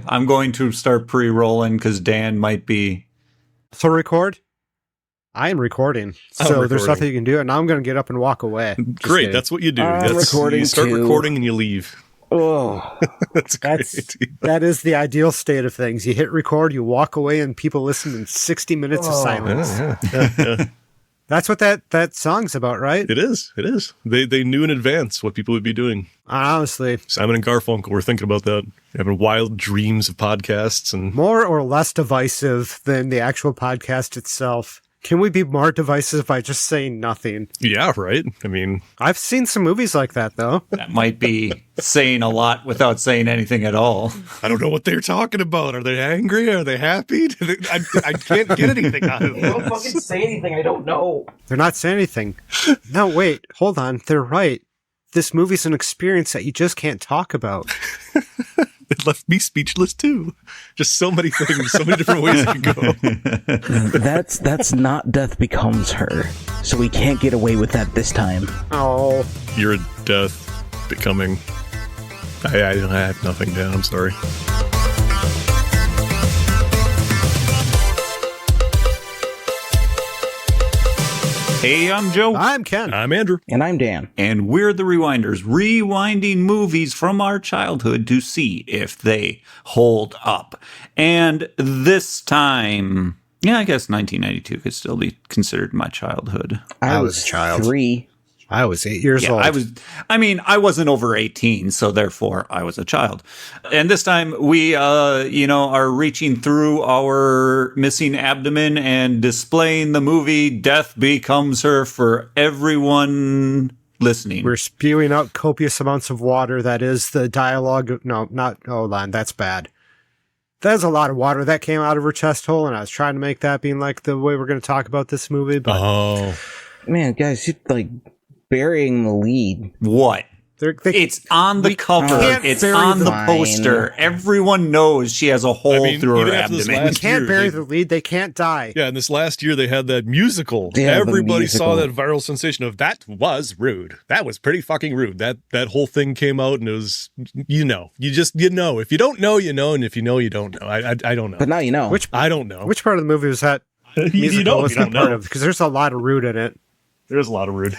I'm going to start pre-rolling because Dan might be... So record? I am recording. So there's nothing you can do, and now I'm going to get up and walk away. Great, that's what you do. You start recording and you leave. Oh, that's great. That is the ideal state of things. You hit record, you walk away, and people listen in 60 minutes of silence. Yeah. That's what that song's about, right? It is. They knew in advance what people would be doing. Honestly. Simon and Garfunkel were thinking about that. Having wild dreams of podcasts. And more or less divisive than the actual podcast itself. Can we be more divisive by just saying nothing? Yeah, right. I mean, I've seen some movies like that, though. That might be saying a lot without saying anything at all. I don't know what they're talking about. Are they angry? Are they happy? I can't get anything out of them. They don't fucking say anything. I don't know. They're not saying anything. No, wait. Hold on. They're right. This movie's an experience that you just can't talk about. It left me speechless too. Just so many things, so many different ways it could go. That's not Death Becomes Her. So we can't get away with that this time. Oh. You're a death becoming. I have nothing, Dan. I'm sorry. Hey, I'm Joe. I'm Ken. I'm Andrew. And I'm Dan. And we're the Rewinders, rewinding movies from our childhood to see if they hold up. And this time, yeah, I guess 1992 could still be considered my childhood. I was a child. 3. I was 8 years old. I wasn't over 18, so therefore I was a child. And this time we, are reaching through our missing abdomen and displaying the movie Death Becomes Her for everyone listening. We're spewing out copious amounts of water. That is the dialogue. Hold on. That's bad. There's a lot of water that came out of her chest hole, and I was trying to make that being like the way we're going to talk about this movie. But man, guys, you're like burying the lead. What? It's on the cover. It's on the poster. Everyone knows she has a hole through her abdomen. You can't bury the lead. They can't die. Yeah, and this last year they had that musical. Everybody saw that viral sensation of that was rude. That was pretty fucking rude. That whole thing came out and it was, you know. If you don't know, you know, and if you know, you don't know. I don't know. But now you know. I don't know. Which part of the movie was that musical was that part of? Because there's a lot of rude in it. There's a lot of rude.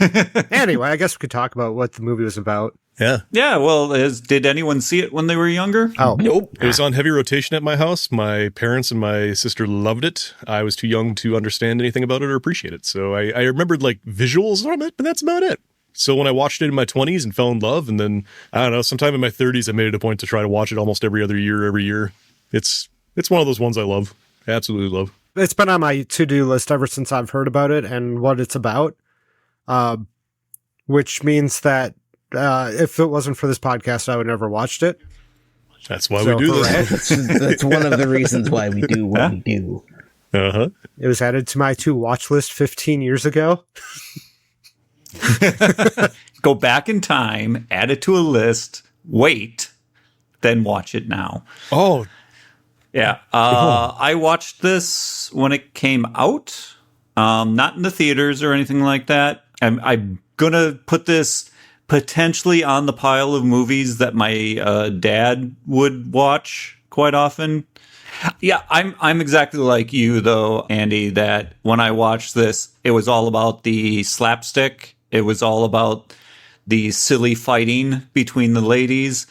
Anyway, I guess we could talk about what the movie was about. Yeah. Yeah, well, did anyone see it when they were younger? Oh. Nope. It was on heavy rotation at my house. My parents and my sister loved it. I was too young to understand anything about it or appreciate it. So I remembered like visuals from it, but that's about it. So when I watched it in my 20s and fell in love, and then, I don't know, sometime in my 30s, I made it a point to try to watch it almost every other year, every year. It's one of those ones I love. I absolutely love. It's been on my to-do list ever since I've heard about it and what it's about. Which means that if it wasn't for this podcast, I would never watched it. That's why we do this. That's one of the reasons why we do what we do. Uh-huh. It was added to my to-watch list 15 years ago. Go back in time, add it to a list, wait, then watch it now. Oh. Yeah. I watched this when it came out. Not in the theaters or anything like that. I'm going to put this potentially on the pile of movies that my dad would watch quite often. Yeah, I'm exactly like you, though, Andy, that when I watched this, it was all about the slapstick. It was all about the silly fighting between the ladies.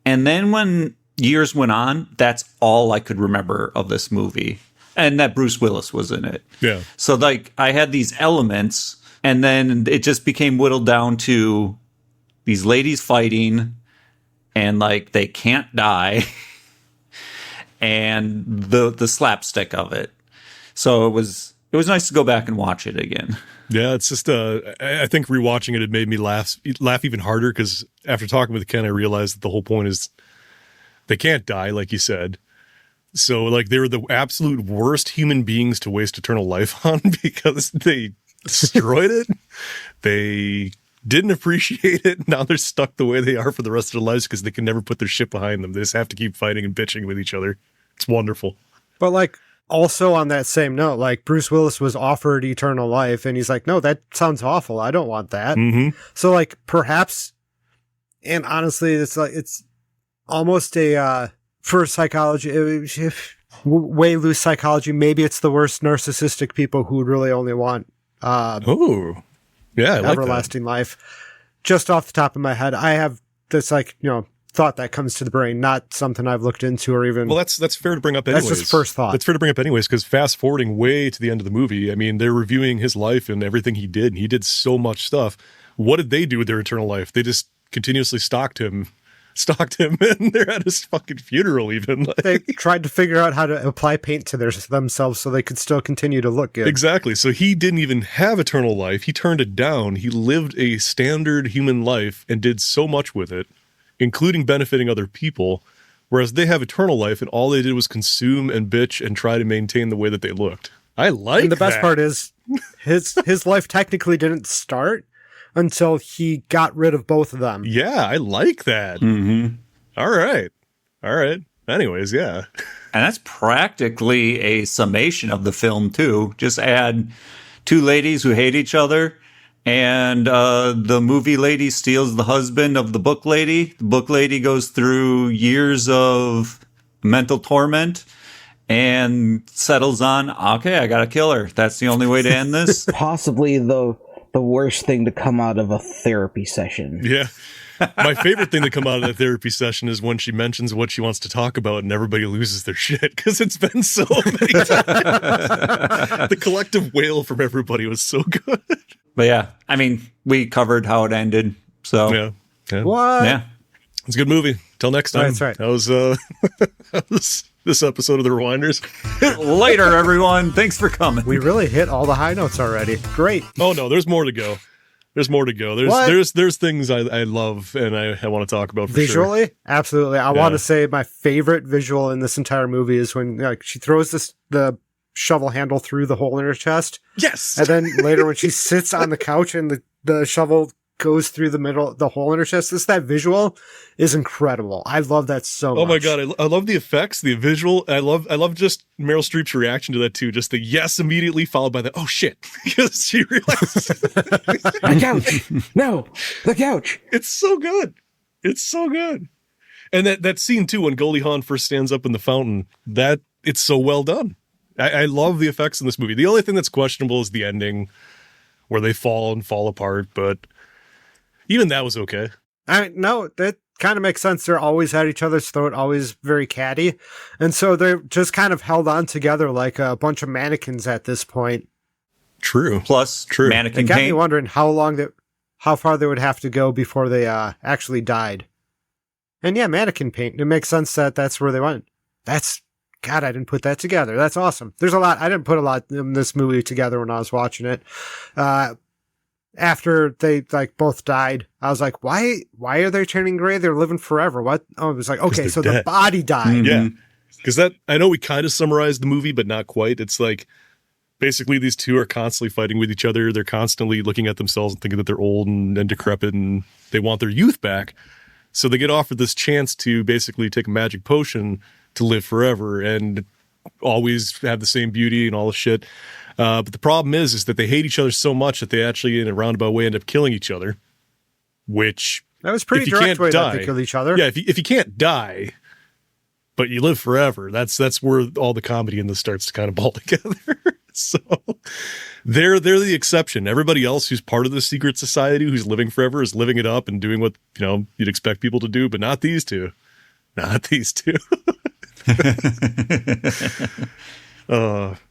And then when years went on, that's all I could remember of this movie. And that Bruce Willis was in it. Yeah. So, like, I had these elements, and then it just became whittled down to these ladies fighting, and, like, they can't die, and the slapstick of it. So it was nice to go back and watch it again. Yeah, it's just, I think rewatching it made me laugh even harder, because after talking with Ken, I realized that the whole point is they can't die, like you said. So, like, they were the absolute worst human beings to waste eternal life on because they destroyed it. They didn't appreciate it. Now they're stuck the way they are for the rest of their lives because they can never put their shit behind them. They just have to keep fighting and bitching with each other. It's wonderful. But, like, also on that same note, like, Bruce Willis was offered eternal life, and he's like, no, that sounds awful. I don't want that. Mm-hmm. So, like, perhaps, and honestly, it's like, it's almost a for psychology, way loose psychology, maybe it's the worst narcissistic people who really only want I like everlasting life. Just off the top of my head, I have this thought that comes to the brain, not something I've looked into or even. Well, that's fair to bring up anyways. That's just first thought. That's fair to bring up anyways, because fast forwarding way to the end of the movie, I mean, they're reviewing his life and everything he did, and he did so much stuff. What did they do with their eternal life? They just continuously stalked him, and they're at his fucking funeral even. They tried to figure out how to apply paint to themselves so they could still continue to look good. Exactly. So he didn't even have eternal life. He turned it down. He lived a standard human life and did so much with it, including benefiting other people, whereas they have eternal life and all they did was consume and bitch and try to maintain the way that they looked. I like and the best that. part is his life technically didn't start until he got rid of both of them. Yeah, I like that. Mm-hmm. All right. Anyways, yeah. And that's practically a summation of the film, too. Just add two ladies who hate each other, and the movie lady steals the husband of the book lady. The book lady goes through years of mental torment and settles on, okay, I gotta kill her. That's the only way to end this. Possibly the worst thing to come out of a therapy session. Yeah. My favorite thing to come out of that therapy session is when she mentions what she wants to talk about and everybody loses their shit because it's been so many times. The collective wail from everybody was so good. But yeah, I mean, we covered how it ended. So Yeah. What? yeah. It's a good movie. Till next time. That's right. That was this episode of The Rewinders. Later, everyone. Thanks for coming. We really hit all the high notes already. Great. Oh no, there's more to go. There's things I love and I want to talk about for Visually, sure. Absolutely. I want to say my favorite visual in this entire movie is when she throws the shovel handle through the hole in her chest. Yes. And then later when she sits on the couch and the shovel goes through the hole in her chest. That visual is incredible. I love that so much. Oh my God. I love the effects, the visual. I love just Meryl Streep's reaction to that too. Just the yes immediately followed by the, oh shit. Because she realizes. The couch. No, the couch. It's so good. It's so good. And that scene too, when Goldie Hawn first stands up in the fountain, it's so well done. I love the effects in this movie. The only thing that's questionable is the ending where they fall apart, but even that was okay. No, that kind of makes sense. They're always at each other's throat, always very catty. And so they're just kind of held on together like a bunch of mannequins at this point. True. Plus, True. mannequin It got me paint. wondering how far they would have to go before they actually died. And yeah, mannequin paint. It makes sense that that's where they went. God, I didn't put that together. That's awesome. There's a lot. I didn't put a lot in this movie together when I was watching it. After they both died, I was like, why are they turning gray? They're living forever. What? Oh, it was like, okay, so dead. the body died. Yeah. Because I know we kind of summarized the movie, but not quite. It's like basically these two are constantly fighting with each other. They're constantly looking at themselves and thinking that they're old and decrepit and they want their youth back. So they get offered this chance to basically take a magic potion to live forever and always have the same beauty and all the shit. But the problem is that they hate each other so much that they actually, in a roundabout way, end up killing each other. Which That was pretty direct way that they killed each other. Yeah, if you can't die, but you live forever, that's where all the comedy in this starts to kind of ball together. So they're the exception. Everybody else who's part of the secret society, who's living forever, is living it up and doing what you'd expect people to do, but not these two. Not these two.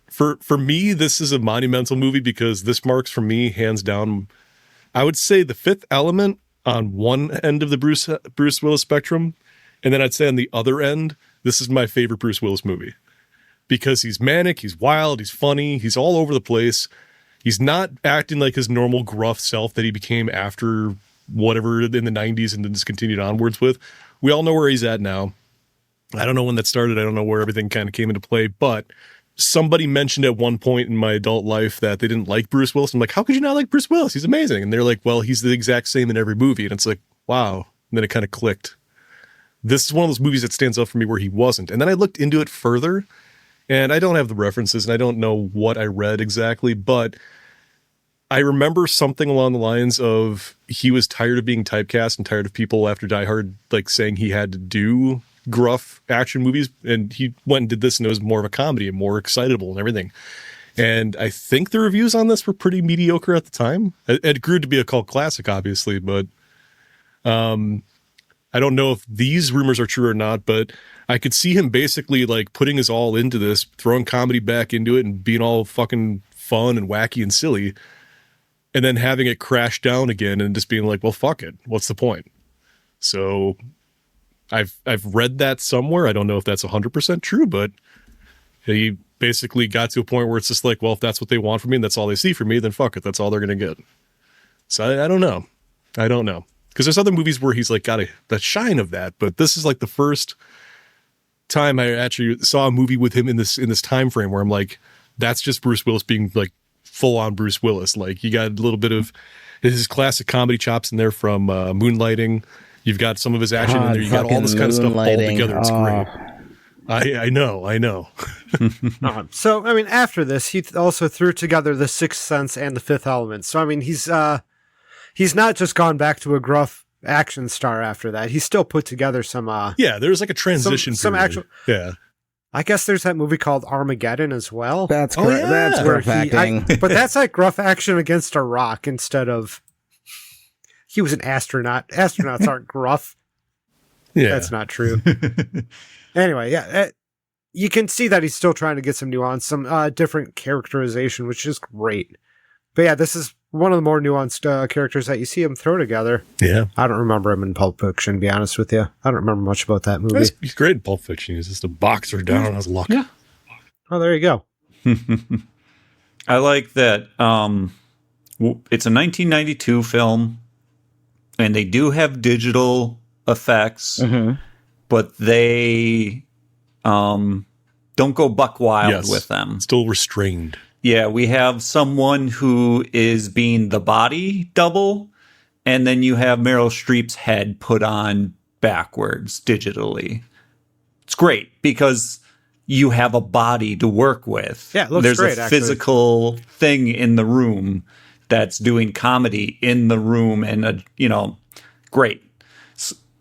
For me, this is a monumental movie because this marks for me, hands down, I would say The Fifth Element on one end of the Bruce Willis spectrum, and then I'd say on the other end, this is my favorite Bruce Willis movie because he's manic, he's wild, he's funny, he's all over the place. He's not acting like his normal gruff self that he became after whatever in the 90s and then just continued onwards with. We all know where he's at now. I don't know when that started. I don't know where everything kind of came into play, but somebody mentioned at one point in my adult life that they didn't like Bruce Willis. I'm like, how could you not like Bruce Willis? He's amazing. And they're like, well, he's the exact same in every movie. And it's like, wow. And then it kind of clicked. This is one of those movies that stands out for me where he wasn't. And then I looked into it further, and I don't have the references, and I don't know what I read exactly, but I remember something along the lines of he was tired of being typecast and tired of people after Die Hard saying he had to do gruff action movies, and he went and did this, and it was more of a comedy and more excitable and everything. And I think the reviews on this were pretty mediocre at the time. It grew to be a cult classic, obviously, but I don't know if these rumors are true or not, but I could see him basically like putting his all into this, throwing comedy back into it and being all fucking fun and wacky and silly, and then having it crash down again and just being like, well, fuck it. What's the point? So I've read that somewhere. I don't know if that's 100% true, but he basically got to a point where it's just like, well, if that's what they want from me and that's all they see from me, then fuck it. That's all they're going to get. So I don't know. I don't know. Because there's other movies where he's like got the shine of that, but this is like the first time I actually saw a movie with him in this time frame where I'm like, that's just Bruce Willis being like full on Bruce Willis. Like you got a little bit of his classic comedy chops in there from Moonlighting. You've got some of his action in there. You got all this kind of stuff all together. It's great. I know. So, I mean, after this, he also threw together The Sixth Sense and The Fifth Element. So, I mean, he's not just gone back to a gruff action star after that. He's still put together some... there's like a transition some period. actual... Yeah. I guess there's that movie called Armageddon as well. That's correct. yeah. That's gruff acting. But that's like gruff action against a rock instead of... He was an astronaut. Astronauts aren't gruff. Yeah. That's not true. Anyway, yeah, you can see that he's still trying to get some nuance, some different characterization, which is great. But yeah, this is one of the more nuanced characters that you see him throw together. Yeah. I don't remember him in Pulp Fiction, to be honest with you. I don't remember much about that movie. He's great in Pulp Fiction. He's just a boxer down on his luck. Yeah. Oh, there you go. I like that. It's a 1992 film, and they do have digital effects, but they don't go buck wild with them. Still restrained. Yeah, we have someone who is being the body double, and then you have Meryl Streep's head put on backwards digitally. It's great because you have a body to work with. Yeah, it looks There's great, a actually. physical thing in the room that's doing comedy in the room, and great.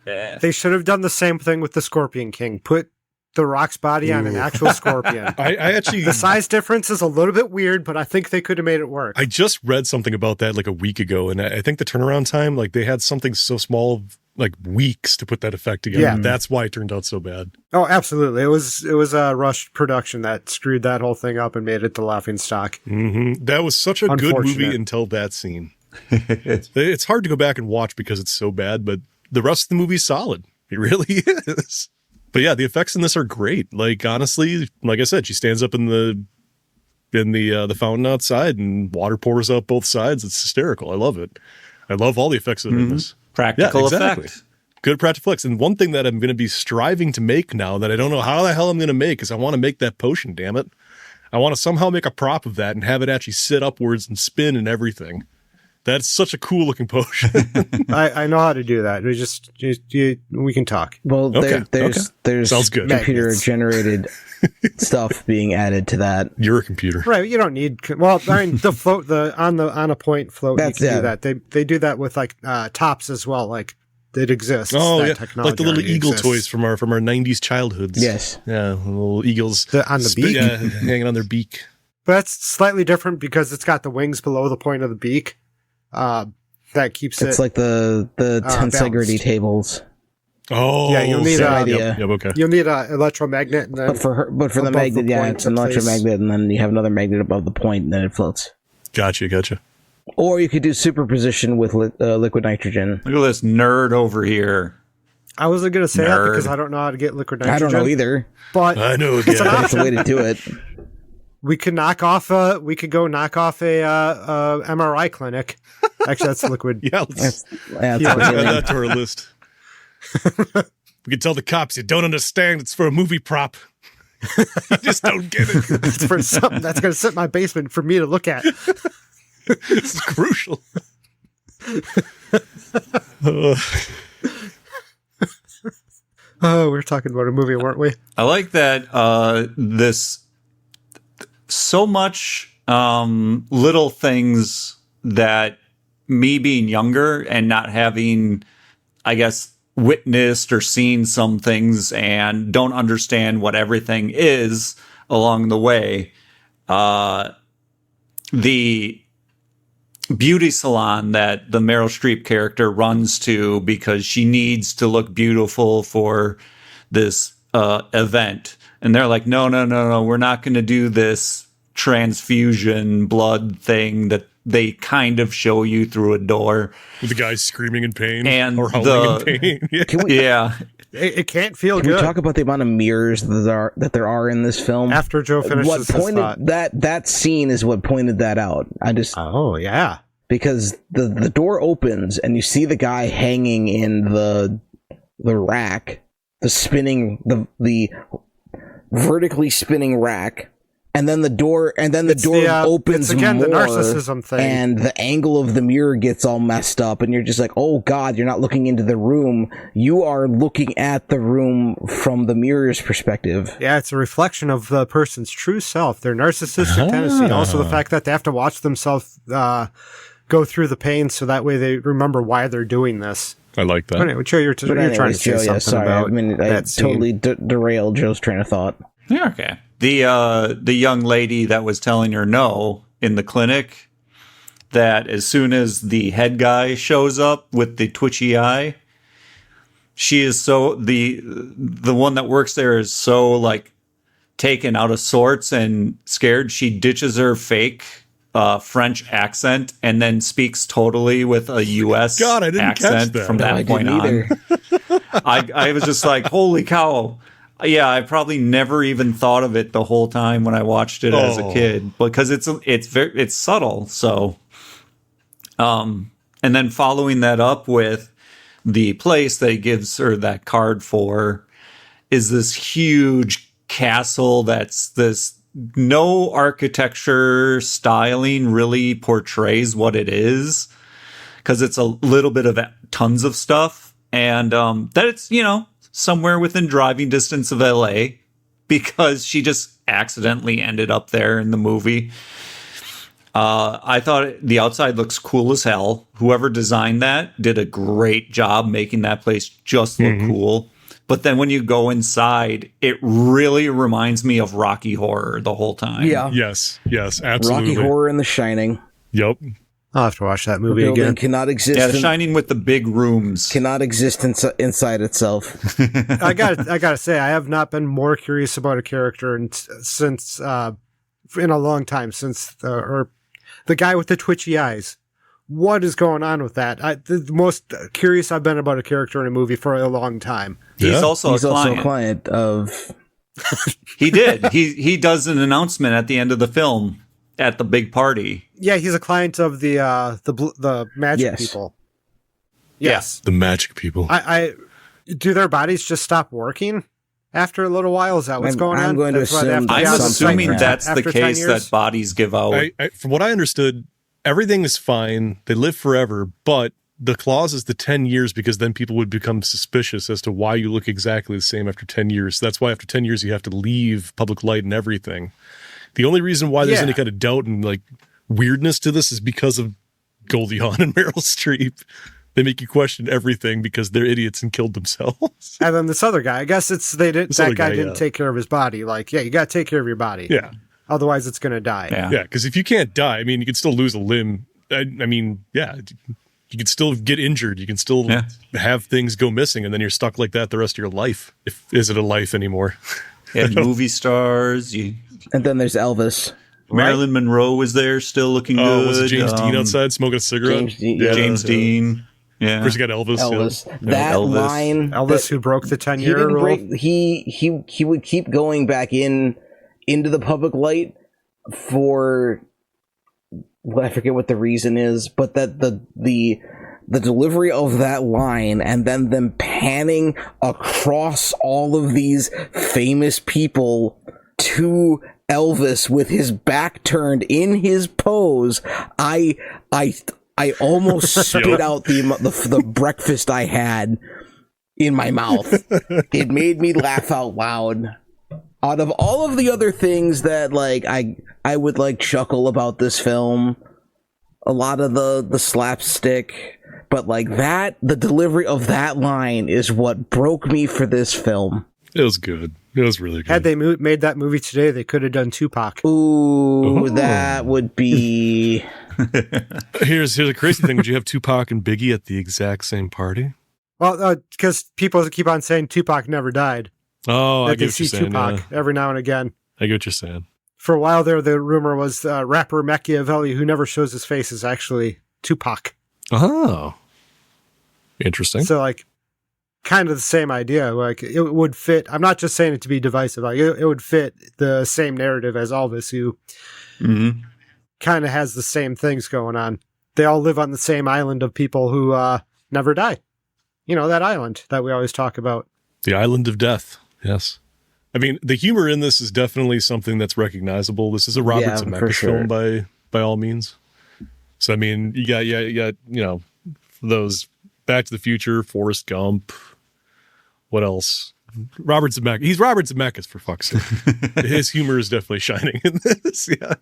They should have done the same thing with the Scorpion King. Put the Rock's body on an actual scorpion. I actually... The size difference is a little bit weird, but I think they could have made it work. I just read something about that like a week ago, and I think the turnaround time, like they had something so small, like weeks to put that effect together. Yeah. That's why it turned out so bad. Oh, absolutely. It was a rushed production that screwed that whole thing up and made it the laughing stock. Mm-hmm. That was such a good movie until that scene. It's hard to go back and watch because it's so bad, but the rest of the movie's solid. It really is. But yeah, the effects in this are great. Like honestly, like I said, she stands up in the fountain outside and water pours out both sides. It's hysterical. I love it. I love all the effects that are in this. Practical effect. Good practical effects. And one thing that I'm going to be striving to make now that I don't know how the hell I'm going to make is I want to make that potion, damn it. I want to somehow make a prop of that and have it actually sit upwards and spin and everything. That's such a cool looking potion. I know how to do that. We can talk. Well, there's Sounds good. computer generated stuff being added to that. You're a computer. Right, you don't need. Well, I mean, the float, on a point float, you can do that. They do that with like tops as well. Like it exists. Oh that yeah, technology like the little already eagle exists. toys from our '90s childhoods. Yes. Yeah, little eagles On the beak. Yeah, hanging on their beak. But that's slightly different because it's got the wings below the point of the beak. That keeps It's it. like the tensegrity balanced. tables. Oh, Yeah, you'll need same a- idea. Yep, okay. You'll need an electromagnet, and then But for the above magnet, the yeah, point it's an to place- electromagnet, and then you have another magnet above the point, and then it floats. Gotcha. Or you could do superposition with liquid nitrogen. Look at this nerd over here. I wasn't going to say that Nerd. because I don't know how to get liquid I nitrogen. don't know either. But I know. it's an Yeah. That's the way to do it. we could go knock off a MRI clinic. Actually, that's liquid. Yeah, let's That's Yeah. what add we're doing. that to our list. We can tell the cops you don't understand. It's for a movie prop. You just don't get it. It's for something that's going to sit in my basement for me to look at. It's crucial. Oh, we were talking about a movie, weren't we? I like that this so much little things that me being younger and not having, I guess, witnessed or seen some things and don't understand what everything is along the way. The beauty salon that the Meryl Streep character runs to because she needs to look beautiful for this event. And they're like, no, we're not going to do this transfusion blood thing that they kind of show you through a door. With the guy screaming in pain and or howling in pain. Yeah. It can't feel Can good. we talk about the amount of mirrors that there are in this film? After Joe finishes what his pointed thought. that scene is what pointed that out. Oh, yeah. Because the door opens and you see the guy hanging in the rack, the spinning the vertically spinning rack, and then the door opens it's again more, the narcissism thing, and the angle of the mirror gets all messed up, and you're just like, oh god, you're not looking into the room, you are looking at the room from the mirror's perspective. Yeah, it's a reflection of the person's true self, their narcissistic tendency, and also the fact that they have to watch themselves go through the pain so that way they remember why they're doing this. I like that. But anyway, Joe, you're trying to say Joe, something sorry, about I that scene. totally derailed Joe's train of thought. Yeah, okay. The young lady that was telling her no in the clinic, that as soon as the head guy shows up with the twitchy eye, she is so the one that works there is so like taken out of sorts and scared, she ditches her fake French accent and then speaks totally with a U.S. God, I didn't accent catch that. from that point on. I was just like, holy cow. Yeah, I probably never even thought of it the whole time when I watched it as a kid, because it's subtle. So, and then following that up with the place that he gives her that card for is this huge castle that's this. No architecture styling really portrays what it is, because it's a little bit of tons of stuff, and that it's, somewhere within driving distance of LA, because she just accidentally ended up there in the movie. I thought the outside looks cool as hell. Whoever designed that did a great job making that place just look cool. But then when you go inside, it really reminds me of Rocky Horror the whole time. Yeah. Yes, absolutely. Rocky Horror and The Shining. Yep. I'll have to watch that movie Building again. cannot exist. Yeah, The Shining with the big rooms. Cannot exist inside itself. I gotta say, I have not been more curious about a character since in a long time, since the guy with the twitchy eyes. What is going on with that? The most curious I've been about a character in a movie for a long time. He's also a client of. He did. He does an announcement at the end of the film at the big party. Yeah, he's a client of the magic people. Yes, the magic people. I do their bodies just stop working after a little while? Is that what's going on? I'm assuming that's the case, that bodies give out. From what I understood, everything is fine. They live forever, but the clause is the 10 years because then people would become suspicious as to why you look exactly the same after 10 years. So that's why after 10 years you have to leave public light and everything. The only reason why there's any kind of doubt and like weirdness to this is because of Goldie Hawn and Meryl Streep. They make you question everything because they're idiots and killed themselves. And then this other guy, I guess that guy didn't take care of his body. Like, yeah, you got to take care of your body. Yeah. Otherwise it's going to die. Yeah. Because if you can't die, I mean, you can still lose a limb. I mean, yeah, you can still get injured. You can still have things go missing, and then you're stuck like that the rest of your life. Is it a life anymore? And movie stars. And then there's Elvis. Marilyn Monroe was there, still looking good. Was it James Dean outside smoking a cigarette? James Dean. Yeah. Of course, you got Elvis. That line. Elvis, who broke the 10-year rule. He would keep going back into the public light for. Well, I forget what the reason is, but that the delivery of that line and then them panning across all of these famous people to Elvis with his back turned in his pose, I almost spit out the breakfast I had in my mouth. It made me laugh out loud. Out of all of the other things that like I would like chuckle about this film, a lot of the slapstick, but like that, the delivery of that line is what broke me for this film. It was good. It was really good. Had they made that movie today, they could have done Tupac. Ooh, that would be... Here's a crazy thing. Would you have Tupac and Biggie at the exact same party? Well, because people keep on saying Tupac never died. Oh, I That get they what you're see saying. Tupac Yeah. every now and again. I get what you're saying. For a while there, the rumor was rapper Machiavelli, who never shows his face, is actually Tupac. Oh. Interesting. So, like, kind of the same idea. Like, it would fit. I'm not just saying it to be divisive. Like, it would fit the same narrative as Elvis, who kind of has the same things going on. They all live on the same island of people who never die. You know, that island that we always talk about. The Island of Death. Yes. I mean, the humor in this is definitely something that's recognizable. This is a Robert Zemeckis film by all means. So, I mean, you got, you know, those Back to the Future, Forrest Gump. What else? Robert Zemeckis. He's Robert Zemeckis, for fuck's sake. His humor is definitely shining in this. Yeah.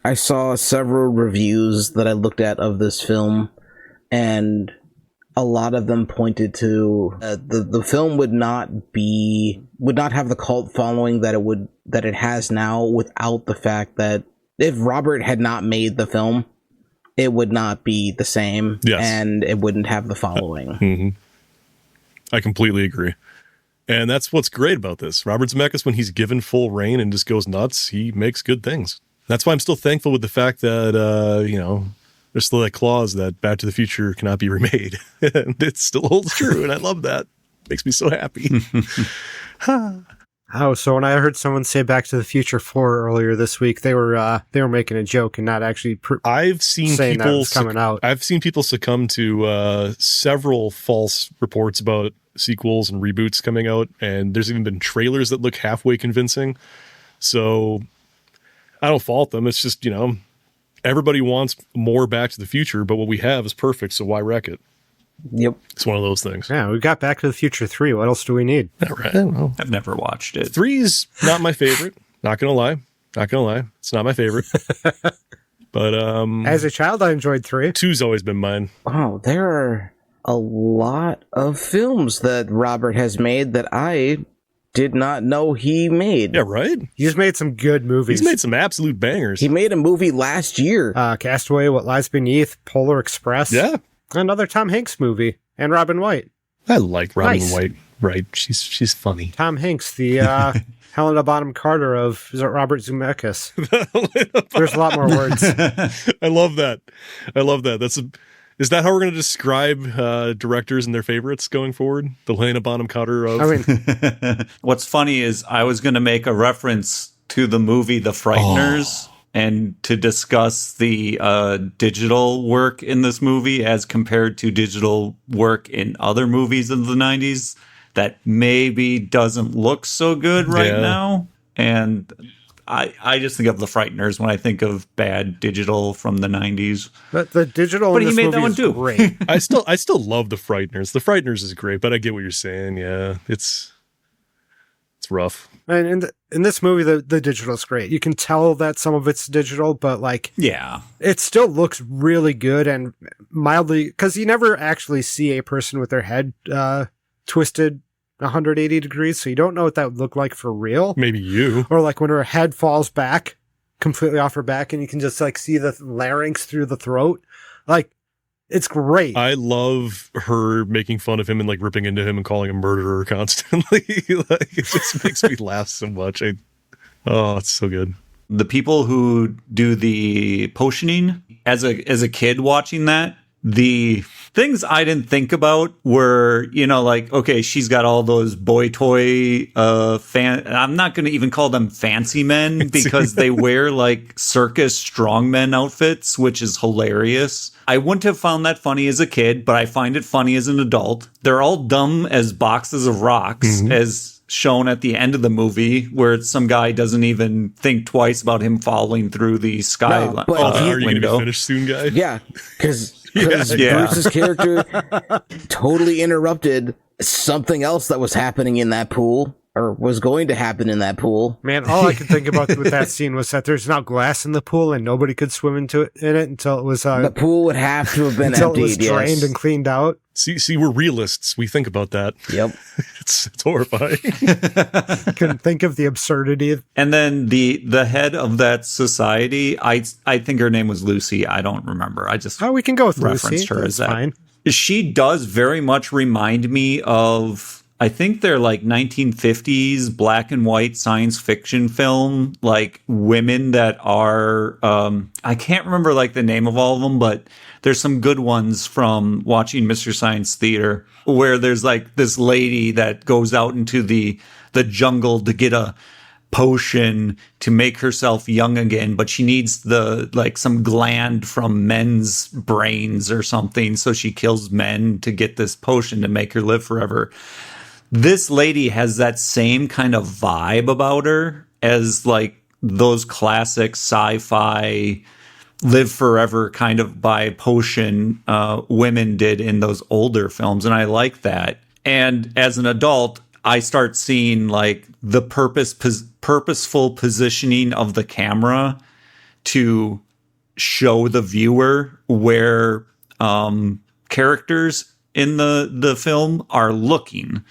I saw several reviews that I looked at of this film, and a lot of them pointed to the film would not have the cult following that it has now without the fact that if Robert had not made the film, it would not be the same, and it wouldn't have the following. I completely agree. And that's what's great about this. Robert Zemeckis, when he's given full reign and just goes nuts, he makes good things. That's why I'm still thankful with the fact that, you know, there's still that clause that Back to the Future cannot be remade. And it still holds true, and I love that. Makes me so happy. Oh, so when I heard someone say Back to the Future 4 earlier this week, they were making a joke and not actually I've seen saying people that was coming out. I've seen people succumb to several false reports about sequels and reboots coming out, and there's even been trailers that look halfway convincing. So I don't fault them. It's just, you know, everybody wants more Back to the Future, but what we have is perfect, so why wreck it? Yep. It's one of those things. Yeah, we got Back to the Future 3. What else do we need? Yeah, right. I don't know. I've never watched it. 3's not my favorite. Not gonna lie. It's not my favorite. But As a child, I enjoyed 3. 2's always been mine. Wow, there are a lot of films that Robert has made that I did not know he made. Yeah, right? He's made some good movies. He's made some absolute bangers. He made a movie last year. Castaway, What Lies Beneath, Polar Express. Yeah. Another Tom Hanks movie. And Robin White. I like Robin Nice. White. Right. She's funny. Tom Hanks, the Helena Bonham Carter of, is it Robert Zemeckis? There's a lot more words. I love that. Is that how we're going to describe directors and their favorites going forward? The Helena Bonham Carter of... I mean, What's funny is I was going to make a reference to the movie The Frighteners and to discuss the digital work in this movie as compared to digital work in other movies of the 90s that maybe doesn't look so good right now. And I just think of The Frighteners when I think of bad digital from the 90s. but the digital But in he this made movie that one is too. great. I still love The Frighteners. The Frighteners is great, but I get what you're saying. Yeah, it's rough. And in this movie, the digital is great. You can tell that some of it's digital, but like, Yeah. it still looks really good and mildly, because you never actually see a person with their head twisted 180 degrees, so you don't know what that would look like for real. Maybe you. Or like when her head falls back completely off her back and you can just like see the larynx through the throat. Like, it's great. I love her making fun of him and like ripping into him and calling him murderer constantly. Like, it just makes me laugh so much. It's so good. The people who do the potioning, as a kid watching that, the things I didn't think about were, you know, like, okay, she's got all those boy toy I'm not going to even call them fancy men because they wear like circus strongmen outfits, which is hilarious. I wouldn't have found that funny as a kid, but I find it funny as an adult. They're all dumb as boxes of rocks, as shown at the end of the movie, where some guy doesn't even think twice about him falling through the sky No, but Are you going to window. be finished soon, guy? Yeah, because Yeah. Bruce's character totally interrupted something else that was happening in that pool. or was going to happen in that pool. Man, all I could think about with that scene was that there's now glass in the pool and nobody could swim in it until it was the pool would have to have been until emptied. it was drained and cleaned out. See, we're realists. We think about that. Yep. It's horrifying. Couldn't think of the absurdity. And then the head of that society, I think her name was Lucy. I don't remember. I just We can go with referenced Lucy. her That's as that. fine. She does very much remind me of, I think they're like 1950s black and white science fiction film, like women that are, I can't remember like the name of all of them, but there's some good ones from watching Mr. Science Theater where there's like this lady that goes out into the jungle to get a potion to make herself young again, but she needs some gland from men's brains or something. So she kills men to get this potion to make her live forever. This lady has that same kind of vibe about her as like those classic sci-fi live forever kind of by potion women did in those older films. And I like that. And as an adult, I start seeing like the purposeful positioning of the camera to show the viewer where characters in the film are looking.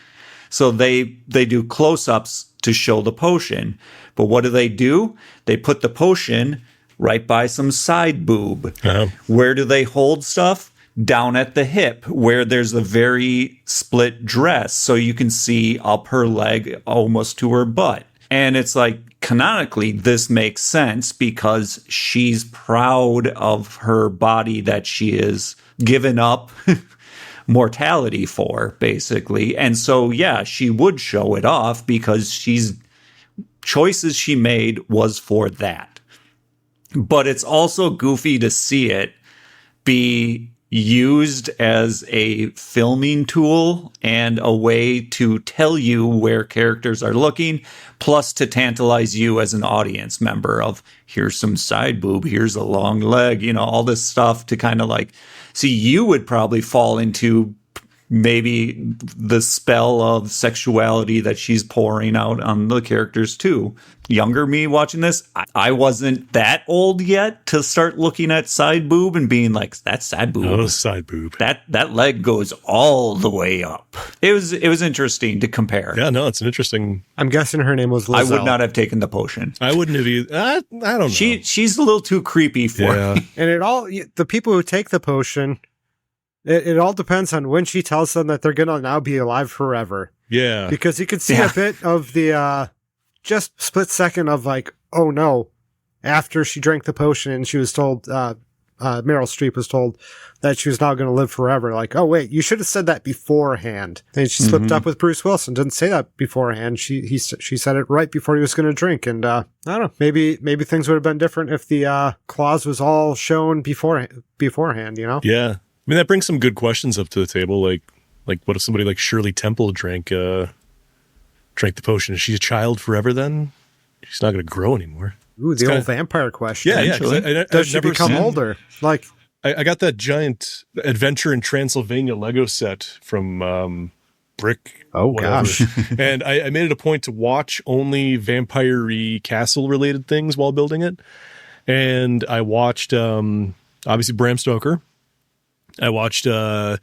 So they do close-ups to show the potion. But what do? They put the potion right by some side boob. Uh-huh. Where do they hold stuff? Down at the hip, where there's a very split dress, so you can see up her leg almost to her butt. And it's like, canonically, this makes sense because she's proud of her body that she is given up mortality for, basically. And so, yeah, she would show it off because choices she made was for that. But it's also goofy to see it be used as a filming tool and a way to tell you where characters are looking, plus to tantalize you as an audience member of here's some side boob, here's a long leg, all this stuff to kind of like, see, you would probably fall into maybe the spell of sexuality that she's pouring out on the characters too. Younger me watching this, I wasn't that old yet to start looking at side boob and being like, that's side boob. Oh, side boob. That leg goes all the way up. It was interesting to compare. Yeah, no, it's an interesting. I'm guessing her name was Lizelle. I would not have taken the potion. I wouldn't have either. I don't know. She's a little too creepy for me. And the people who take the potion, it all depends on when she tells them that they're going to now be alive forever. Yeah. Because you could see a bit of the just split second of like, oh no, after she drank the potion and she was told, Meryl Streep was told that she was now going to live forever. Like, oh wait, you should have said that beforehand. And she slipped up with Bruce Wilson. Didn't say that beforehand. She said it right before he was going to drink. And I don't know, maybe things would have been different if the clause was all shown beforehand. Yeah. I mean, that brings some good questions up to the table. Like what if somebody like Shirley Temple drank the potion? Is she a child forever then? She's not going to grow anymore. Ooh, the old vampire question. Yeah. Does she become older? Like, I got that giant Adventure in Transylvania Lego set from Brick. Oh, whatever. gosh. And I made it a point to watch only vampire-y castle-related things while building it. And I watched, obviously, Bram Stoker. I watched, for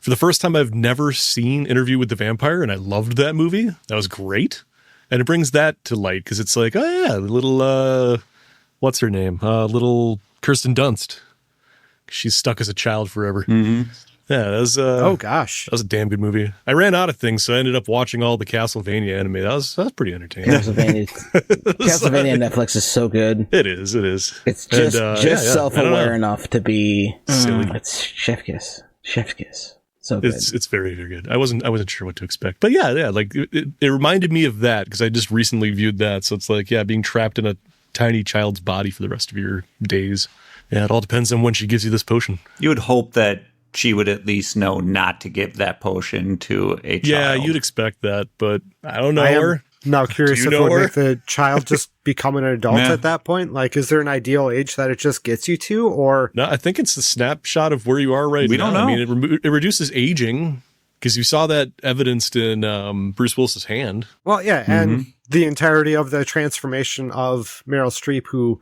the first time, I've never seen Interview with the Vampire, and I loved that movie. That was great. And it brings that to light, because it's like, oh yeah, little, what's her name? Little Kirsten Dunst. She's stuck as a child forever. Mm-hmm. Yeah, that was, oh gosh. That was a damn good movie. I ran out of things, so I ended up watching all the Castlevania anime. That was pretty entertaining. Castlevania Netflix is so good. It is. It's just self-aware enough to be silly. It's chef kiss. So good. It's very, very good. I wasn't sure what to expect, but yeah, like it reminded me of that because I just recently viewed that. So it's like, yeah, being trapped in a tiny child's body for the rest of your days. Yeah, it all depends on when she gives you this potion. You would hope that she would at least know not to give that potion to a child. Yeah, you'd expect that, but I don't know her. Now curious if it would make the child just become an adult at that point. Like, is there an ideal age that it just gets you to, or no? I think it's the snapshot of where you are right now. We don't know. I mean, it reduces aging, Because you saw that evidenced in Bruce Willis's hand. Well, yeah, and the entirety of the transformation of Meryl Streep, who,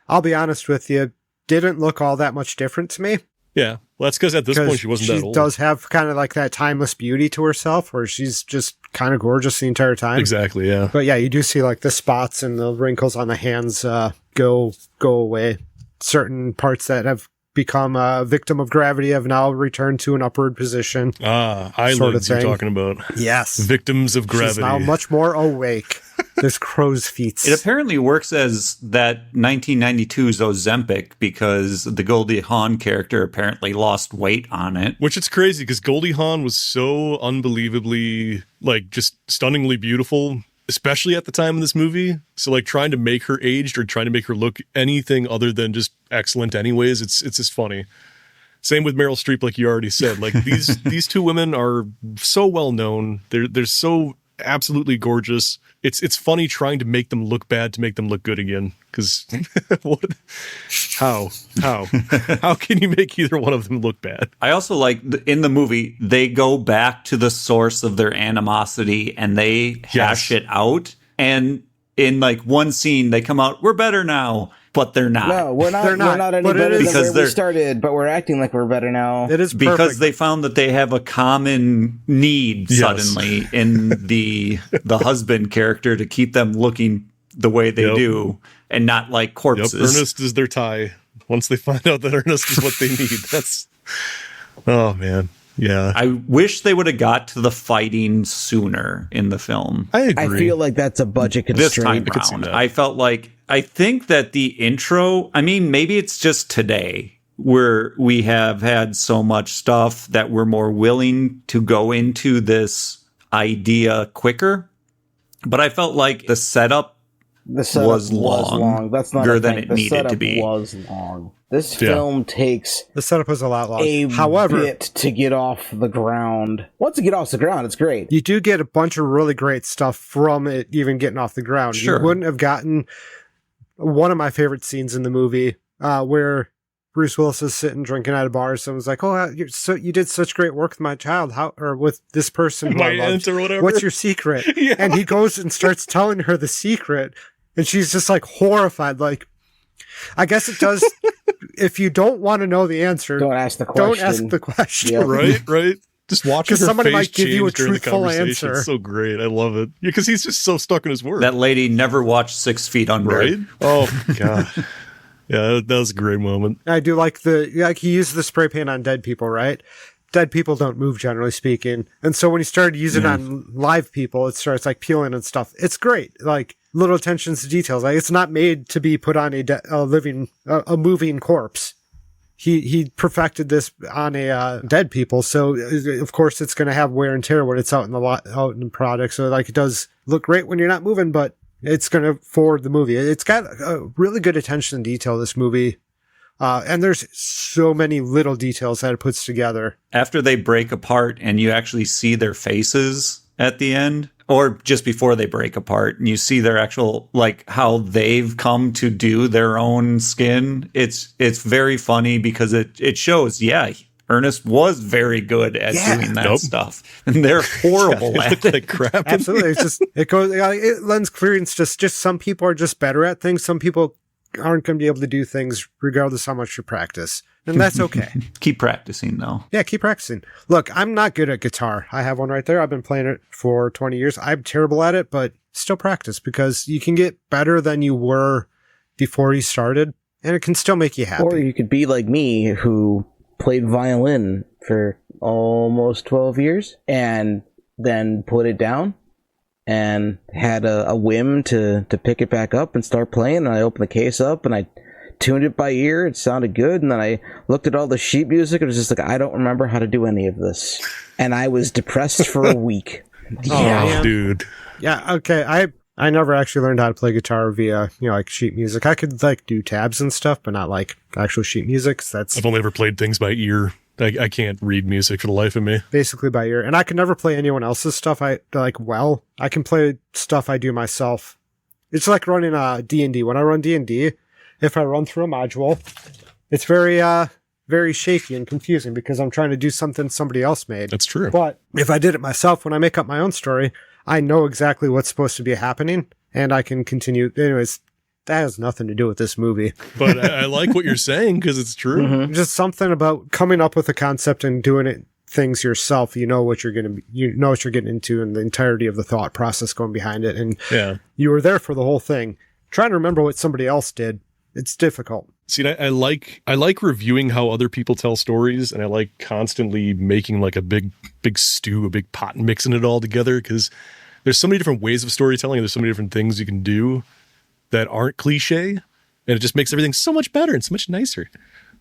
I'll be honest with you, didn't look all that much different to me. Yeah, well, that's because at this point she wasn't that old. She does have kind of like that timeless beauty to herself, where she's just kind of gorgeous the entire time. Exactly, yeah. But yeah, you do see like the spots and the wrinkles on the hands go away. Certain parts that have become a victim of gravity have now returned to an upward position. Eyelids sort of you're thing. talking about. Yes. Victims of gravity. She's now much more awake. There's crow's feet. It apparently works as that 1992's Ozempic because the Goldie Hawn character apparently lost weight on it. Which it's crazy because Goldie Hawn was so unbelievably, like, just stunningly beautiful, especially at the time of this movie. So, like, trying to make her aged or trying to make her look anything other than just excellent anyways, it's just funny. Same with Meryl Streep, like you already said. Like, these two women are so well known. They're so absolutely gorgeous. It's funny trying to make them look bad to make them look good again. Because how can you make either one of them look bad? I also like in the movie they go back to the source of their animosity and they hash it out. And in like one scene, they come out, "We're better now." But they're not. No, we're not. They're not. We're not any But it better is- than where we Because started, but we're acting like we're better now. It is because perfect. they found that they have a common need Yes. suddenly in the husband character to keep them looking the way they do and not like Yep, corpses. Ernest is their tie. Once they find out that Ernest is what they need, that's... Oh, man. Yeah. I wish they would have got to the fighting sooner in the film. I agree. I feel like that's a budget This time constraint. could see around, that. I felt like I think that the intro, I mean, maybe it's just today where we have had so much stuff that we're more willing to go into this idea quicker. But I felt like the setup The setup was long, That's not longer a than thing. it The needed setup to be. Was long. This Yeah. film takes the setup was a lot longer. a However, bit to get off the ground. Once it get off the ground, it's great. you do get a bunch of really great stuff from it even getting off the ground. Sure. You wouldn't have gotten one of my favorite scenes in the movie where Bruce Willis is sitting drinking at a bar. Someone's like, "Oh, you did such great work with my child, or with this person, who My I loved. aunt or whatever. What's your secret?" Yeah. And he goes and starts telling her the secret, and she's just like horrified. Like, I guess it does. If you don't want to know the answer, Don't ask the question. don't ask the question. Yeah. Right. Just watching 'Cause her somebody face might give you a change during the truthful conversation. answer. It's so great. I love it. Yeah, because he's just so stuck in his work. that lady never watched 6 Feet Under. Right? Oh, my God. Yeah, that was a great moment. I do like he used the spray paint on dead people, right? Dead people don't move, generally speaking. And so when he started using it on live people, it starts like peeling and stuff. It's great. Like little attentions to details. Like it's not made to be put on a moving corpse. He perfected this on a dead people. So of course it's going to have wear and tear when it's out in the product. So like it does look great when you're not moving, but it's going to forward the movie. It's got a really good attention to detail, this movie. And there's so many little details that it puts together. After they break apart and you actually see their faces at the end, or just before they break apart, and you see their actual, like, how they've come to do their own skin, it's very funny because it shows, Ernest was very good at doing that stuff. And they're horrible It at looked it. like crap. Absolutely. It's just, it lends clearance to just some people are just better at things. Some people aren't going to be able to do things regardless how much you practice. And that's okay. Keep practicing, though. Yeah, keep practicing. Look, I'm not good at guitar. I have one right there. I've been playing it for 20 years. I'm terrible at it, but still practice because you can get better than you were before you started, and it can still make you happy. Or you could be like me, who played violin for almost 12 years and then put it down and had a whim to pick it back up and start playing. And I opened the case up and I tuned it by ear. It sounded good. And then I looked at all the sheet music and it was just like, I don't remember how to do any of this. And I was depressed for a week. Yeah. Dude. Yeah, okay. I never actually learned how to play guitar via, like sheet music. I could like do tabs and stuff, but not like actual sheet music. 'Cause that's I've only ever played things by ear. I can't read music for the life of me. basically by ear. And I could never play anyone else's stuff. I can play stuff I do myself. It's like running a D&D. When I run D&D, if I run through a module, it's very very shaky and confusing because I'm trying to do something somebody else made. That's true. But if I did it myself, when I make up my own story, I know exactly what's supposed to be happening, and I can continue. Anyways, that has nothing to do with this movie. But I like what you're saying because it's true. Mm-hmm. Just something about coming up with a concept and doing it things yourself. You know what you're getting into, and the entirety of the thought process going behind it, and you were there for the whole thing. Trying to remember what somebody else did, it's difficult. See, I like reviewing how other people tell stories, and I like constantly making like a big stew, a big pot, and mixing it all together because there's so many different ways of storytelling. And there's so many different things you can do that aren't cliche, and it just makes everything so much better and so much nicer.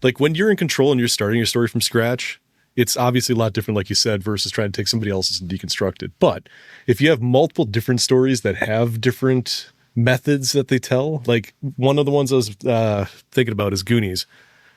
Like when you're in control and you're starting your story from scratch, it's obviously a lot different, like you said, versus trying to take somebody else's and deconstruct it. But if you have multiple different stories that have different methods that they tell, like one of the ones I was thinking about is Goonies.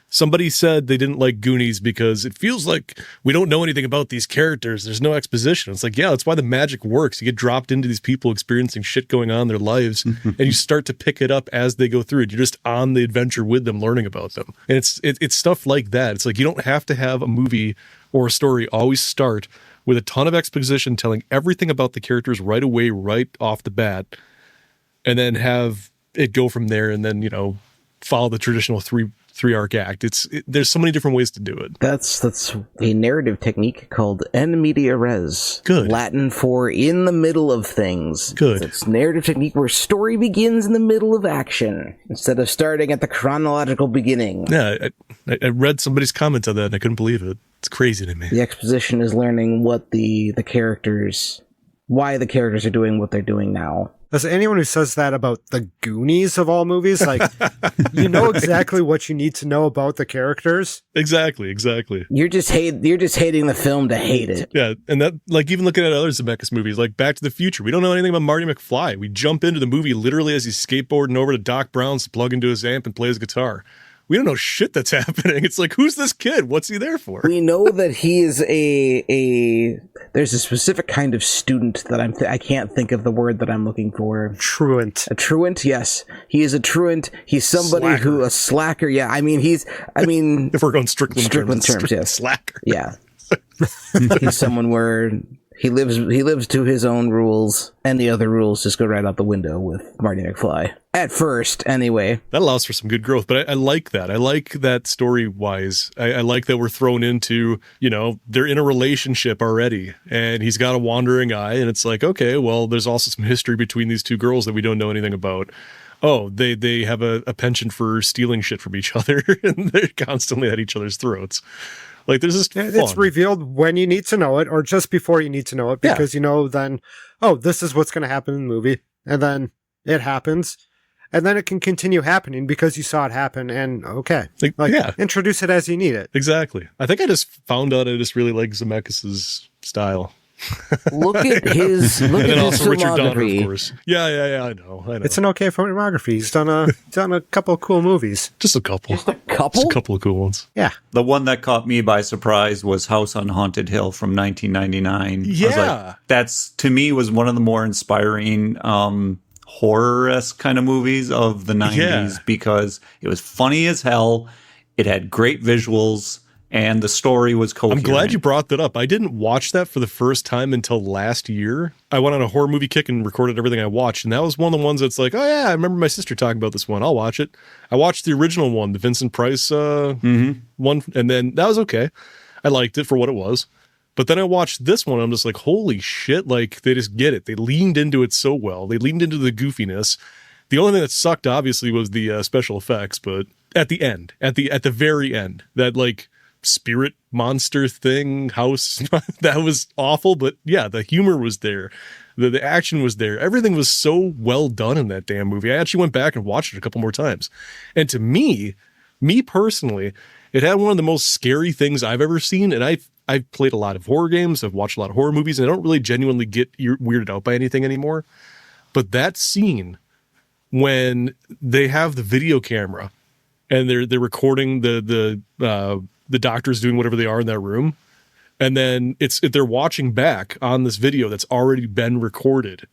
Somebody said they didn't like Goonies because it feels like we don't know anything about these characters. There's no exposition. It's like, yeah, that's why the magic works. You get dropped into these people experiencing shit going on in their lives, and you start to pick it up as they go through it. You're just on the adventure with them, learning about them. And it's stuff like that. It's like you don't have to have a movie or a story always start with a ton of exposition telling everything about the characters right away, right off the bat, and then have it go from there, and then, you know, follow the traditional three arc act. There's so many different ways to do it. That's a narrative technique called en media res. Good. Latin for in the middle of things. Good. It's narrative technique where story begins in the middle of action instead of starting at the chronological beginning. Yeah, I read somebody's comment on that and I couldn't believe it. It's crazy to me. The exposition is learning what the characters, why the characters are doing what they're doing now. As anyone who says that about the Goonies of all movies, like, you know exactly what you need to know about the characters. Exactly. You're just hating the film to hate it. Yeah, and that, like, even looking at other Zemeckis movies, like Back to the Future, we don't know anything about Marty McFly. We jump into the movie literally as he's skateboarding over to Doc Brown's to plug into his amp and play his guitar. We don't know shit that's happening. It's like, who's this kid? What's he there for? We know that he is there's a specific kind of student that I can't think of the word that I'm looking for. Truant. A truant, yes. He is a truant. He's somebody a slacker. Yeah, I mean, if we're going Strickland terms, yes. Slacker. Yeah. He's someone where he lives to his own rules, and the other rules just go right out the window with Marty McFly. At first, anyway. That allows for some good growth, but I like that. I like that story-wise. I like that we're thrown into, you know, they're in a relationship already, and he's got a wandering eye, and it's like, okay, well, there's also some history between these two girls that we don't know anything about. Oh, they have a penchant for stealing shit from each other, and they're constantly at each other's throats. Like, there's just fun. It's revealed when you need to know it, or just before you need to know it, because you know then, oh, this is what's going to happen in the movie, and then it happens, and then it can continue happening because you saw it happen, and introduce it as you need it. Exactly. I think I just found out I just really like Zemeckis' style. Look at his also Richard Donner, of filmography. course. Yeah, I know. It's an okay filmography. He's done a couple of cool movies. Just a couple. Just a couple? Just a couple of cool ones. Yeah. The one that caught me by surprise was House on Haunted Hill from 1999. Yeah. I was like, that's, to me, was one of the more inspiring horror-esque kind of movies of the 90s because it was funny as hell. It had great visuals. And the story was coherent. I'm glad you brought that up. I didn't watch that for the first time until last year. I went on a horror movie kick and recorded everything I watched. And that was one of the ones that's like, oh yeah, I remember my sister talking about this one. I'll watch it. I watched the original one, the Vincent Price one. And then that was okay. I liked it for what it was. But then I watched this one. And I'm just like, holy shit. Like, they just get it. They leaned into it so well. They leaned into the goofiness. The only thing that sucked, obviously, was the special effects. But at the end, at the very end, that like spirit monster thing house that was awful, but yeah, the humor was there, the action was there, everything was so well done in that damn movie. I actually went back and watched it a couple more times, and to me personally, it had one of the most scary things I've ever seen. And I've played a lot of horror games, I've watched a lot of horror movies, and I don't really genuinely get weirded out by anything anymore, but that scene when they have the video camera and they're recording the doctors doing whatever they are in that room, and then they're watching back on this video that's already been recorded,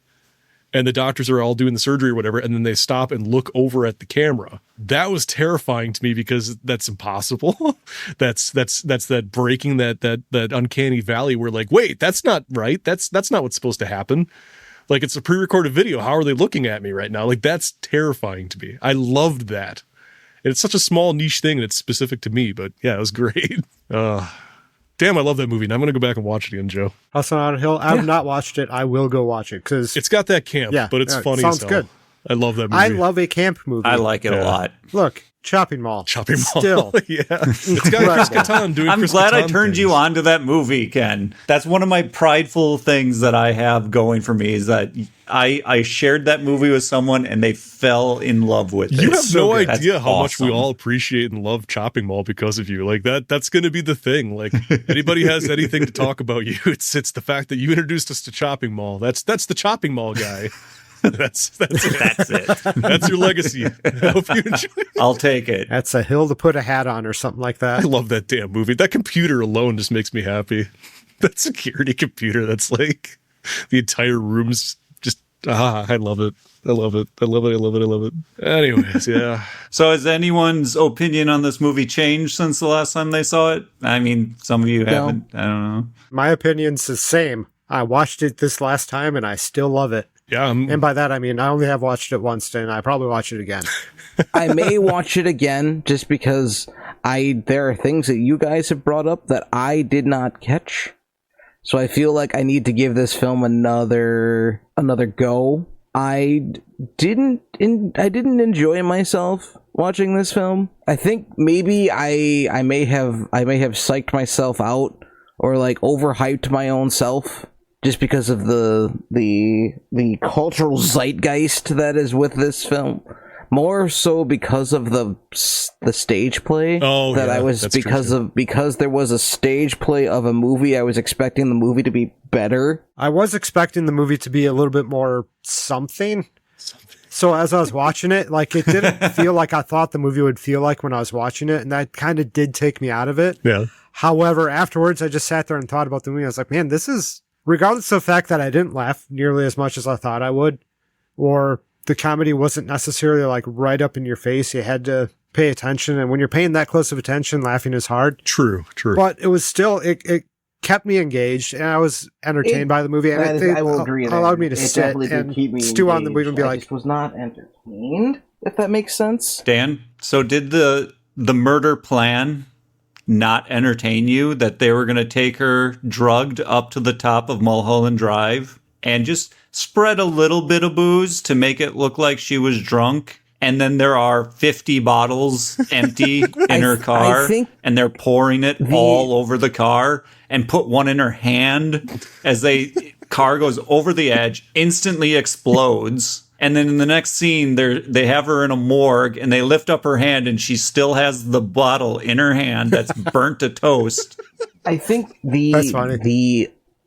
and the doctors are all doing the surgery or whatever, and then they stop and look over at the camera. That was terrifying to me because that's impossible. that's that breaking that uncanny valley where like, wait, that's not right. That's not what's supposed to happen. Like, it's a pre-recorded video. How are they looking at me right now? Like, that's terrifying to me. I loved that. And it's such a small niche thing and it's specific to me, but yeah, it was great. Damn, I love that movie. And I'm going to go back and watch it again, Joe. Hustle on a Hill. I've not watched it. I will go watch it because it's got that camp, but it's funny as hell. Sounds good. I love that movie. I love a camp movie. I like it a lot. Look, Chopping Mall. Chopping Mall. Still. Yeah. It's got Chris Kattan doing I'm Chris glad I Kattan turned things. you on to that movie, Ken. That's one of my prideful things that I have going for me is that I shared that movie with someone and they fell in love with it. You have no idea That's how much we awesome. all appreciate and love Chopping Mall because of you. Like that's going to be the thing. Like anybody has anything to talk about you, it's the fact that you introduced us to Chopping Mall. That's the Chopping Mall guy. That's it. That's it. That's your legacy. I hope you enjoy it. I'll take it. That's a hill to put a hat on or something like that. I love that damn movie. That computer alone just makes me happy. That security computer that's like the entire room's just I love it. I love it. I love it. I love it. I love it. Anyways, yeah. So has anyone's opinion on this movie changed since the last time they saw it? I mean, some of you haven't. I don't know. My opinion's the same. I watched it this last time and I still love it. Yeah. And by that, I mean, I only have watched it once and I probably watch it again. I may watch it again just because there are things that you guys have brought up that I did not catch. So I feel like I need to give this film another go. I didn't enjoy myself watching this film. I think maybe I may have psyched myself out or like overhyped my own self just because of the cultural zeitgeist that is with this film. More so because of the stage play. Oh, that yeah, I was because there was a stage play of a movie. I was expecting the movie to be better. I was expecting the movie to be a little bit more something. So as I was watching it, like it didn't feel like I thought the movie would feel like when I was watching it, and that kind of did take me out of it. Yeah. However, afterwards, I just sat there and thought about the movie. I was like, man, this is, regardless of the fact that I didn't laugh nearly as much as I thought I would, or the comedy wasn't necessarily like right up in your face. You had to pay attention. And when you're paying that close of attention, laughing is hard. True. But it was still, it kept me engaged and I was entertained by the movie. And I will agree. Allowed me to sit and stew on the movie and be like, I just was not entertained, if that makes sense. Dan, so did the murder plan not entertain you, that they were going to take her drugged up to the top of Mulholland Drive and just spread a little bit of booze to make it look like she was drunk? And then there are 50 bottles empty in her car, and they're pouring it all over the car and put one in her hand as car goes over the edge, instantly explodes. And then in the next scene, they have her in a morgue and they lift up her hand and she still has the bottle in her hand that's burnt to toast. I think the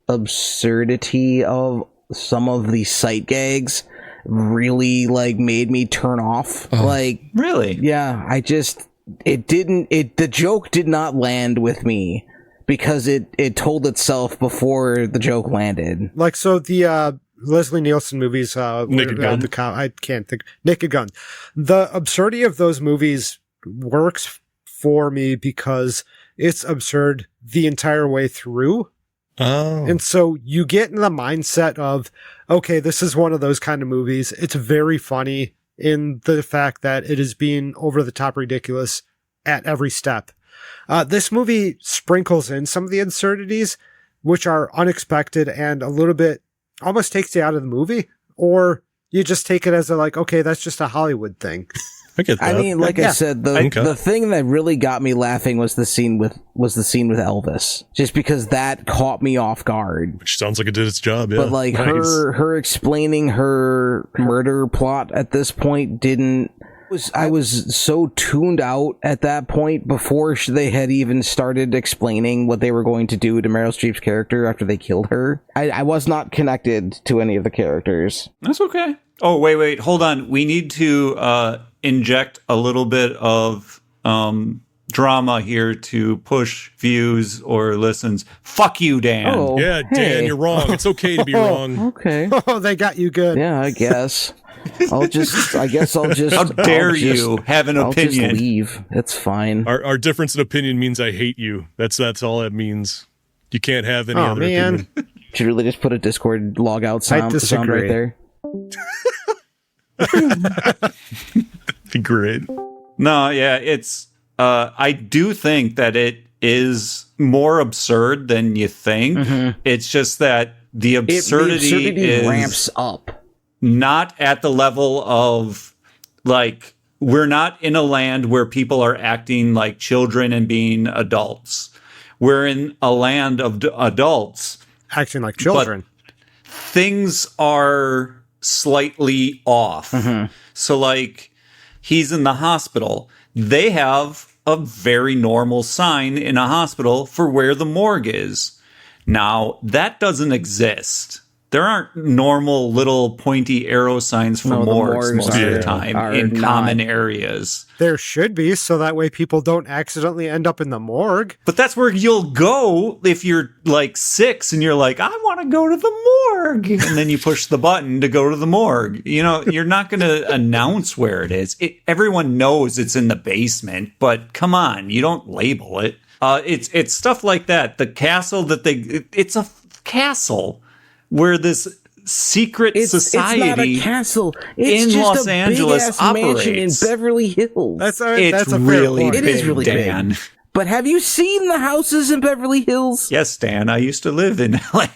absurdity of some of the sight gags really like made me turn off. Like, really? Yeah, the joke did not land with me because it told itself before the joke landed. Like, so the Leslie Nielsen movies, Naked Gun. I can't think. Naked Gun. The absurdity of those movies works for me because it's absurd the entire way through. Oh. And so you get in the mindset of, okay, this is one of those kind of movies. It's very funny in the fact that it is being over the top ridiculous at every step. This movie sprinkles in some of the absurdities, which are unexpected and a little bit almost takes you out of the movie, or you just take it as a like, okay, that's just a Hollywood thing. I get that. I mean, like I said, the thing that really got me laughing was the scene with Elvis, just because that caught me off guard. Which sounds like it did its job, yeah. But like her explaining her murder plot at this point didn't. I was so tuned out at that point before they had even started explaining what they were going to do to Meryl Streep's character after they killed her. I was not connected to any of the characters. That's okay. Oh, wait, hold on. We need to inject a little bit of drama here to push views or listens. Fuck you, Dan. Oh, Yeah, Dan, hey. you're wrong. It's okay to be wrong. Okay. Oh, they got you good. Yeah, I guess. I'll just. How dare you have an I'll opinion? just leave. It's fine. Our difference in opinion means I hate you. That's all that means. You can't have any other opinion. Should really just put a Discord log out sound right there. That'd be great. No, yeah, it's. I do think that it is more absurd than you think. Mm-hmm. It's just that the absurdity is ramps up. Not at the level of like we're not in a land where people are acting like children and being adults. We're in a land of adults Acting like children. things are slightly off. Mm-hmm. So like he's in the hospital. They have a very normal sign in a hospital for where the morgue is. Now, that doesn't exist. There aren't normal little pointy arrow signs for morgues most of the time in common areas. There should be, so that way people don't accidentally end up in the morgue. But that's where you'll go if you're like 6 and you're like, I want to go to the morgue. And then you push the button to go to the morgue. You know, you're not going to announce where it is. Everyone knows it's in the basement, but come on, you don't label it. It's stuff like that. The castle it's a castle where this secret society it's not a castle. It's in just Los a Angeles big-ass mansion in operates. Beverly Hills. That's It's a fair really point. big, It is really big. Dan. But have you seen the houses in Beverly Hills? Yes, Dan, I used to live in LA.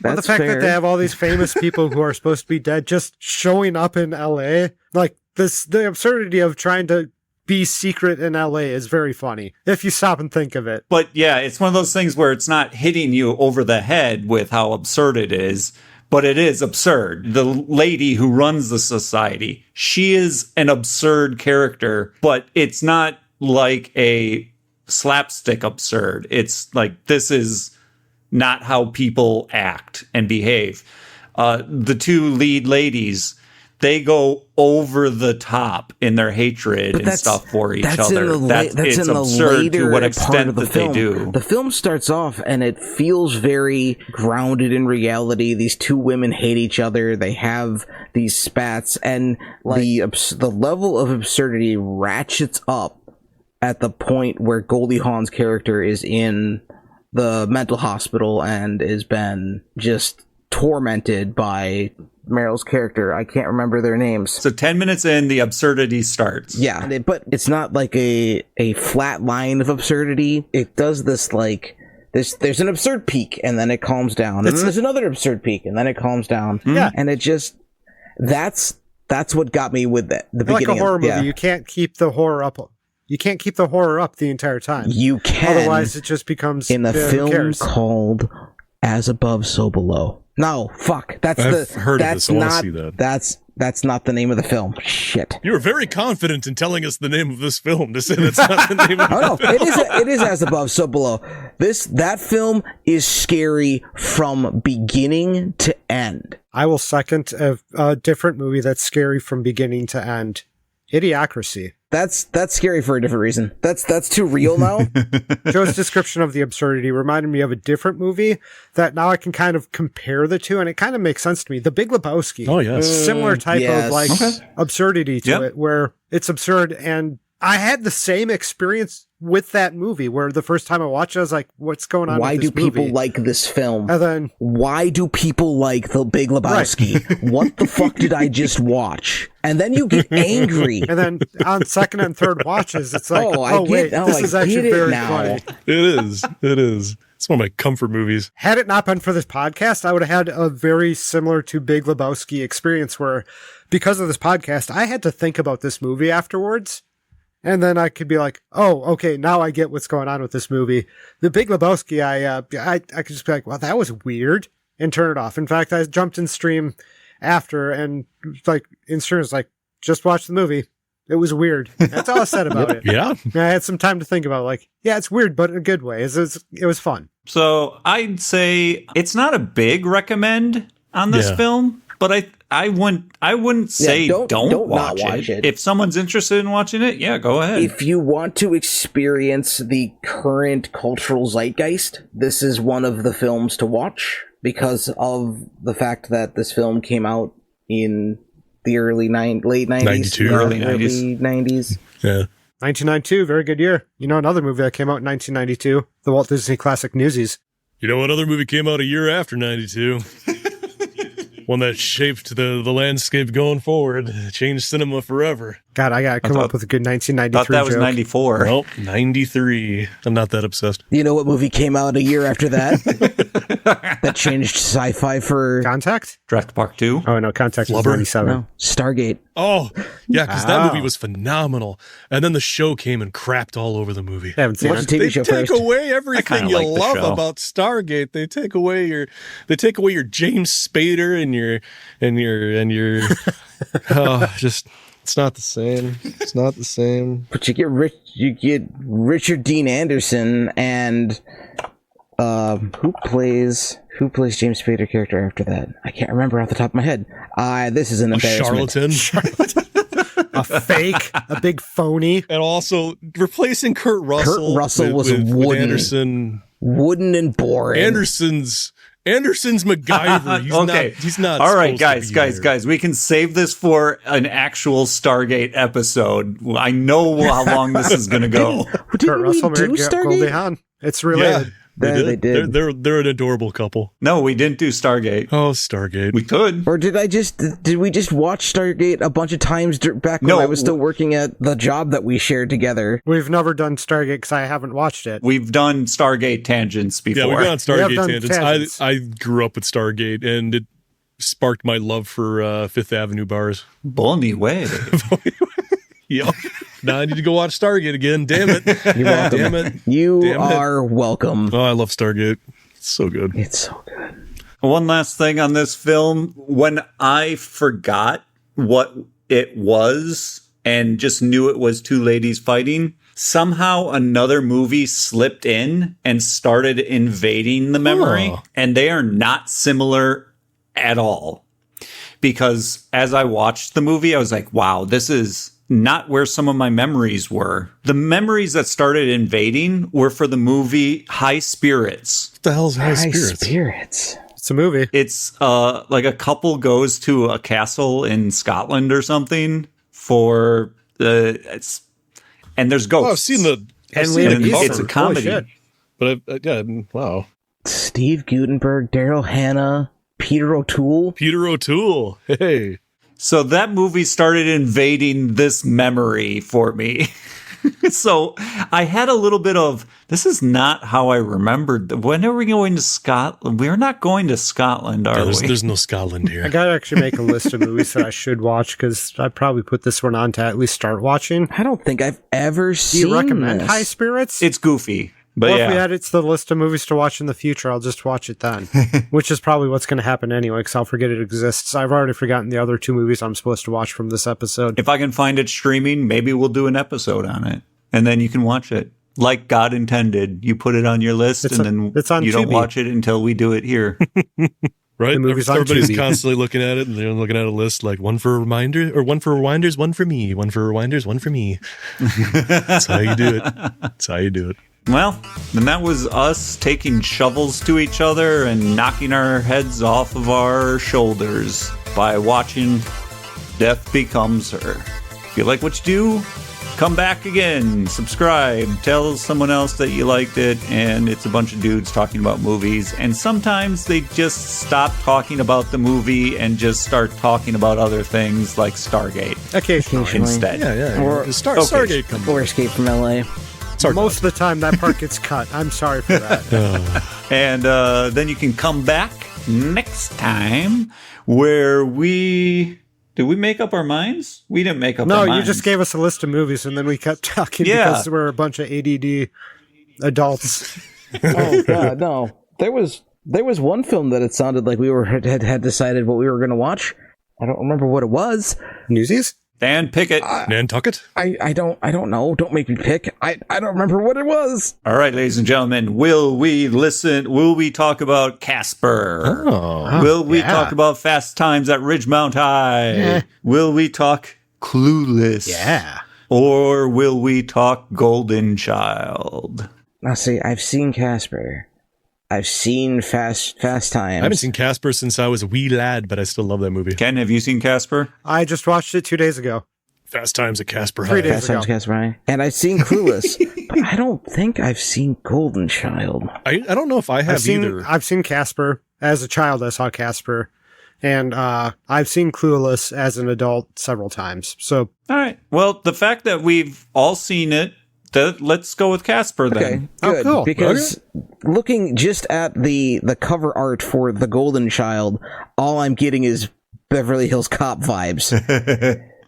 Well, the fact that they have all these famous people who are supposed to be dead just showing up in LA, like the absurdity of trying to be secret in LA is very funny if you stop and think of it. But yeah, it's one of those things where it's not hitting you over the head with how absurd it is, but it is absurd. The lady who runs the society, she is an absurd character, but it's not like a slapstick absurd. It's like, this is not how people act and behave. The two lead ladies, they go over the top in their hatred and stuff for each other. It's absurd to what extent that they do. The film starts off and it feels very grounded in reality. These two women hate each other. They have these spats, and like the level of absurdity ratchets up at the point where Goldie Hawn's character is in the mental hospital and has been just tormented by Meryl's character. I can't remember their names. So 10 minutes in, the absurdity starts. Yeah, but it's not like a flat line of absurdity. It does this like there's an absurd peak and then it calms down. And then there's another absurd peak and then it calms down. Yeah. And it just that's what got me with the beginning. Like a horror movie, yeah. you can't keep the horror up. You can't keep the horror up the entire time. You can. Otherwise, it just becomes in a who film cares? called As Above, So Below. No, fuck. I've heard of this. I want to see that. That's not the name of the film. Shit. You were very confident in telling us the name of this film to say that's not the name of the Oh no, film. it is As Above, So Below. That film is scary from beginning to end. I will second a different movie that's scary from beginning to end. Idiocracy. That's scary for a different reason. That's too real now. Joe's description of the absurdity reminded me of a different movie that now I can kind of compare the two, and it kind of makes sense to me. The Big Lebowski. Oh, yes. Similar type yes. of like absurdity to Yep. it, where it's absurd. And I had the same experience with that movie, where the first time I watched it, I was like, what's going on Why with do this people movie? like this film? And then Why do people like The Big Lebowski? What the fuck did I just watch? And then you get angry. and then on second and third watches, it's like, I this is actually get it very now. funny. It is. It's one of my comfort movies. Had it not been for this podcast, I would have had a very similar to Big Lebowski experience where, because of this podcast, I had to think about this movie afterwards. And then I could be like, oh, okay, now I get what's going on with this movie. The Big Lebowski, I could just be like, well, that was weird, and turn it off. In fact, I jumped in stream after, and like, in stream was like, just watch the movie. It was weird. That's all I said about it. Yeah. And I had some time to think about it, like, yeah, it's weird, but in a good way. It was fun. So I'd say it's not a big recommend on this film. But I wouldn't say don't watch not watch it. If someone's interested in watching it, yeah, go ahead. If you want to experience the current cultural zeitgeist, this is one of the films to watch because of the fact that this film came out in the late 90s, 92, early 90s. Yeah. 1992, very good year. You know, another movie that came out in 1992, the Walt Disney classic Newsies. You know what other movie came out a year after 92? One that shaped the landscape going forward, changed cinema forever. God, I gotta come up with a good 1993 thought that was joke. 94. Well, 93. I'm not that obsessed. You know what movie came out a year after that? That changed sci-fi for... Contact? Jurassic Park 2. Oh, no, Contact was Flubber? 97. No, Stargate. Oh, yeah, because that Wow. movie was phenomenal. And then the show came and crapped all over the movie. I haven't seen Watch it. the TV They show take first. away everything kinda you like the love show. about Stargate. They take away your James Spader and your just it's not the same. It's not the same. But you get Richard Dean Anderson and who plays James Spader character after that? I can't remember off the top of my head. This is an A embarrassment. charlatan. A fake, a big phony. And also replacing Kurt Russell. Russell was with wooden. Anderson. Wooden and boring. Anderson's MacGyver. He's not. All right, supposed to be here. guys. We can save this for an actual Stargate episode. I know how long this is going to go. Kurt Didn't we Russell do married Goldie Stargate? Hawn. It's Yeah, related. They did. They're an adorable couple. No, we didn't do Stargate. Oh, Stargate. We could. Or did we just watch Stargate a bunch of times back when No, I was still working at the job that we shared together? We've never done Stargate because I haven't watched it. We've done Stargate tangents before. Yeah, we've gone on We have Stargate done tangents. tangents. I grew up with Stargate, and it sparked my love for Fifth Avenue bars. Bonnie way. Yep. Now I need to go watch Stargate again. Damn it. You're welcome. Damn it. You Damn it. are welcome. Oh, I love Stargate. It's so good. It's so good. One last thing on this film. When I forgot what it was and just knew it was two ladies fighting, somehow another movie slipped in and started invading the memory. Oh. And they are not similar at all. Because as I watched the movie, I was like, wow, this is not where some of my memories were. The memories that started invading were for the movie High Spirits. What the hell's High High Spirits? spirits. It's a movie. It's like a couple goes to a castle in Scotland or something for and there's ghosts. Oh, I've seen the. And seen Liam the Neeson. cover, It's a comedy. Holy shit. but yeah, wow. Steve Guttenberg, Daryl Hannah, Peter O'Toole. Peter O'Toole. Hey. So that movie started invading this memory for me. So I had a little bit of, this is not how I remembered. When are we going to Scotland? We're not going to Scotland, are Yeah, we? there's no Scotland I here. gotta actually make a list of movies that I should watch because I'd probably put this one on to at least start watching. I don't think I've ever Do seen you recommend this. High Spirits? It's goofy, but Well, if we yeah. add it to the list of movies to watch in the future, I'll just watch it then. Which is probably what's going to happen anyway, because I'll forget it exists. I've already forgotten the other two movies I'm supposed to watch from this episode. If I can find it streaming, maybe we'll do an episode on it. And then you can watch it. Like God intended. You put it on your list It's and on- then it's on you don't Tubi. watch it until we do it here. Right? The movie's on Everybody's Tubi. constantly looking at it, and they're looking at a list like one for reminder, or one for reminders, one for me, one for reminders, one for me. That's how you do it. That's how you do it. Well, then that was us taking shovels to each other and knocking our heads off of our shoulders by watching Death Becomes Her. If you like what you do, come back again, subscribe, tell someone else that you liked it, and it's a bunch of dudes talking about movies. And sometimes they just stop talking about the movie and just start talking about other things like Stargate Occasionally. instead. Yeah. Or- Okay. Stargate comes. Or Escape from LA. Most of the time, that part gets cut. I'm sorry for that. And then you can come back next time where did we make up our minds? We didn't make up No, our you minds. just gave us a list of movies, and then we kept talking Yeah. because we're a bunch of ADD adults. Oh god, no. There was one film that it sounded like we had decided what we were going to watch. I don't remember what it was. Newsies? Dan Pickett. Nantucket? I don't know. Don't make me pick. I don't remember what it was. All right, ladies and gentlemen, will we talk about Casper? Will we talk about Fast Times at Ridgemount High? Will we talk Clueless? Yeah. Or will we talk Golden Child? Now, see, I've seen Casper. I've seen Fast Times. I haven't seen Casper since I was a wee lad, but I still love that movie. Ken, have you seen Casper? I just watched it 2 days ago. Fast Times at Casper High. 3 days Fast ago. Times Casper High. And I've seen Clueless, but I don't think I've seen Golden Child. I don't know if I have either. I've seen Casper. As a child, I saw Casper. And I've seen Clueless as an adult several times. So, All right. Well, the fact that we've all seen it, let's go with Casper then. Okay, Oh, good. cool. Because looking just at the cover art for The Golden Child, all I'm getting is Beverly Hills Cop vibes.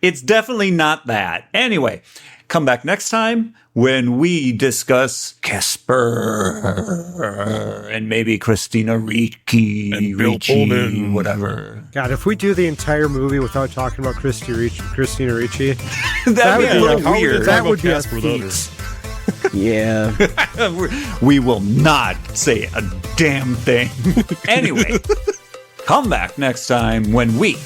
It's definitely not that. Anyway, come back next time when we discuss Casper and maybe Christina Ricci And Bill Pullman. whatever. God, if we do the entire movie without talking about Christina Ricci, That'd be a little how are we gonna weird. talk that would about be a Casper without her? feat. Yeah. We will not say a damn thing. Anyway, come back next time when we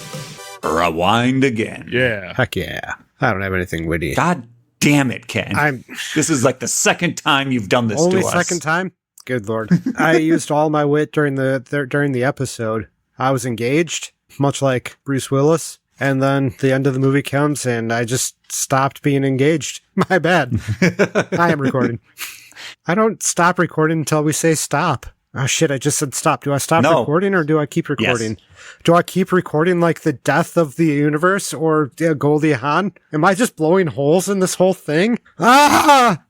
rewind again. Yeah. Heck yeah. I don't have anything witty. God damn it, Ken. This is like the second time you've done this Only to us. second time? Good Lord. I used all my wit during the episode. I was engaged, much like Bruce Willis. And then the end of the movie comes and I just stopped being engaged. My bad. I am recording. I don't stop recording until we say stop. Oh shit, I just said stop. Do I stop recording or do I keep recording? Yes. Do I keep recording like the death of the universe or Goldie Hawn? Am I just blowing holes in this whole thing? Ah!